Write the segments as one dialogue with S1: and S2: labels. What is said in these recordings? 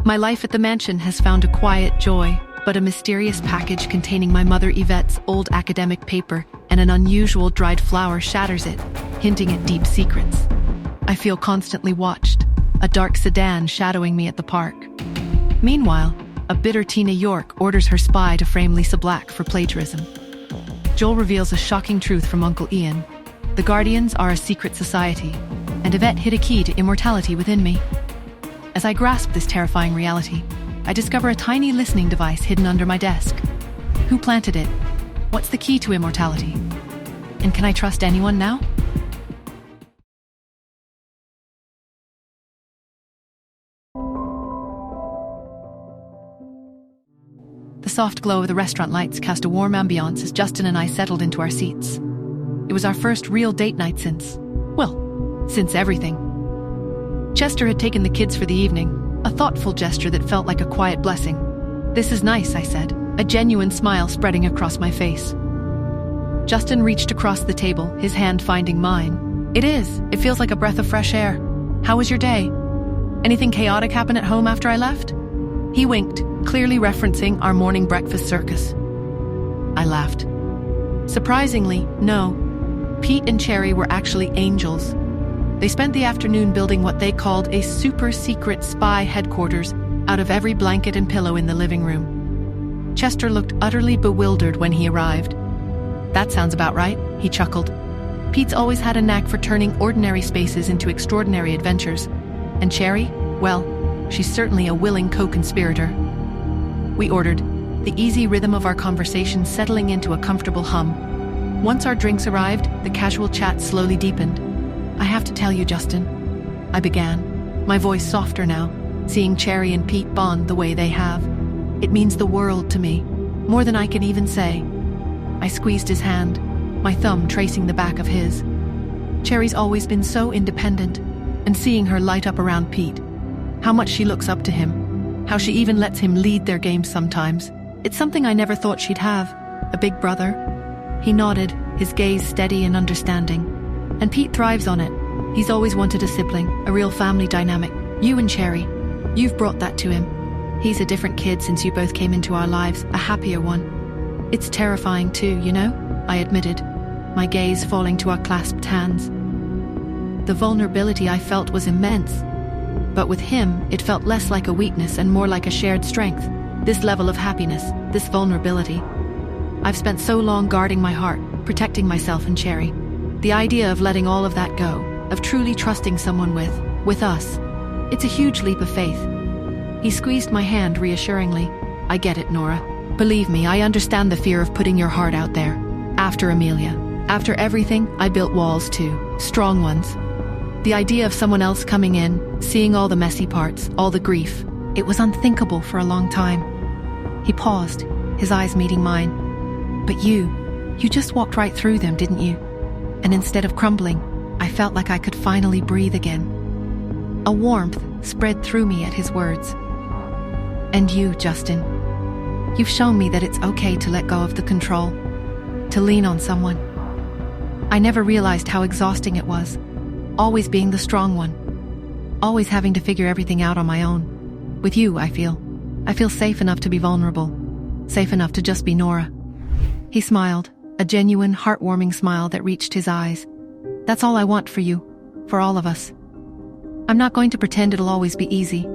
S1: My life at the mansion has found a quiet joy, but a mysterious package containing my mother Yvette's old academic paper and an unusual dried flower shatters it, hinting at deep secrets. I feel constantly watched, a dark sedan shadowing me at the park. Meanwhile, a bitter Tina York orders her spy to frame Lisa Black for plagiarism. Joel reveals a shocking truth from Uncle Ian. The Guardians are a secret society, and Yvette hid a key to immortality within me. As I grasp this terrifying reality, I discover a tiny listening device hidden under my desk. Who planted it? What's the key to immortality? And can I trust anyone now? The soft glow of the restaurant lights cast a warm ambiance as Justin and I settled into our seats. It was our first real date night since everything. Chester had taken the kids for the evening, a thoughtful gesture that felt like a quiet blessing. "This is nice," I said, a genuine smile spreading across my face. Justin reached across the table, his hand finding mine. "It is. It feels like a breath of fresh air. How was your day? Anything chaotic happen at home after I left?" He winked, clearly referencing our morning breakfast circus. I laughed. Surprisingly, no. Pete and Cherry were actually angels. They spent the afternoon building what they called a super-secret spy headquarters out of every blanket and pillow in the living room. Chester looked utterly bewildered when he arrived. "That sounds about right," he chuckled. Pete's always had a knack for turning ordinary spaces into extraordinary adventures. And Cherry? Well, she's certainly a willing co-conspirator. We ordered, the easy rhythm of our conversation settling into a comfortable hum. Once our drinks arrived, the casual chat slowly deepened. "I have to tell you, Justin," I began, my voice softer now, seeing Cherry and Pete bond the way they have. "It means the world to me, more than I can even say." I squeezed his hand, my thumb tracing the back of his. Cherry's always been so independent, and seeing her light up around Pete, how much she looks up to him, how she even lets him lead their games sometimes. It's something I never thought she'd have, a big brother. He nodded, his gaze steady and understanding. And Pete thrives on it. He's always wanted a sibling, a real family dynamic. You and Cherry, you've brought that to him. He's a different kid since you both came into our lives, a happier one. It's terrifying too, you know, I admitted, my gaze falling to our clasped hands. The vulnerability I felt was immense. But with him, it felt less like a weakness and more like a shared strength. This level of happiness, this vulnerability. I've spent so long guarding my heart, protecting myself and Cherry. The idea of letting all of that go, of truly trusting someone with us, it's a huge leap of faith. He squeezed my hand reassuringly. "I get it, Nora. Believe me, I understand the fear of putting your heart out there. After Amelia, after everything, I built walls too, strong ones. The idea of someone else coming in, seeing all the messy parts, all the grief, it was unthinkable for a long time." He paused, his eyes meeting mine. "But you just walked right through them, didn't you? And instead of crumbling, I felt like I could finally breathe again." A warmth spread through me at his words. "And you, Justin, you've shown me that it's okay to let go of the control, to lean on someone. I never realized how exhausting it was, always being the strong one, always having to figure everything out on my own. With you, I feel safe enough to be vulnerable, safe enough to just be Nora." He smiled, a genuine, heartwarming smile that reached his eyes. "That's all I want for you, for all of us. I'm not going to pretend it'll always be easy.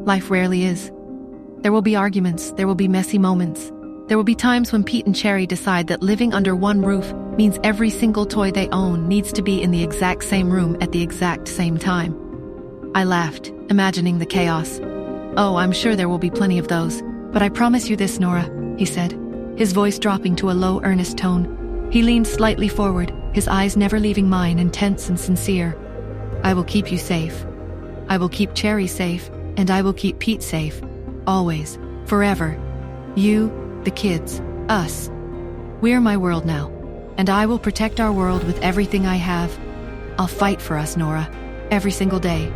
S1: Life rarely is. There will be arguments, there will be messy moments. There will be times when Pete and Cherry decide that living under one roof means every single toy they own needs to be in the exact same room at the exact same time." I laughed, imagining the chaos. "Oh, I'm sure there will be plenty of those. But I promise you this, Nora," he said, his voice dropping to a low, earnest tone. He leaned slightly forward, his eyes never leaving mine, intense and sincere. "I will keep you safe. I will keep Cherry safe, and I will keep Pete safe. Always. Forever. You, the kids, us. We're my world now, and I will protect our world with everything I have. I'll fight for us, Nora, every single day."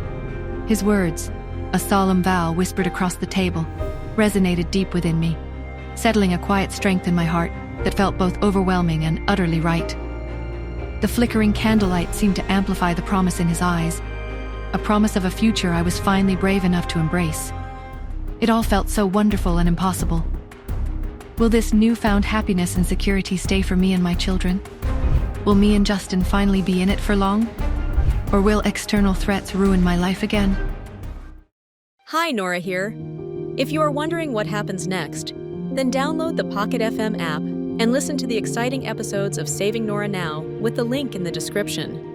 S1: His words, a solemn vow whispered across the table, resonated deep within me, settling a quiet strength in my heart that felt both overwhelming and utterly right. The flickering candlelight seemed to amplify the promise in his eyes, a promise of a future I was finally brave enough to embrace. It all felt so wonderful and impossible. Will this newfound happiness and security stay for me and my children? Will me and Justin finally be in it for long? Or will external threats ruin my life again?
S2: Hi, Nora here. If you are wondering what happens next, then download the Pocket FM app and listen to the exciting episodes of Saving Nora Now with the link in the description.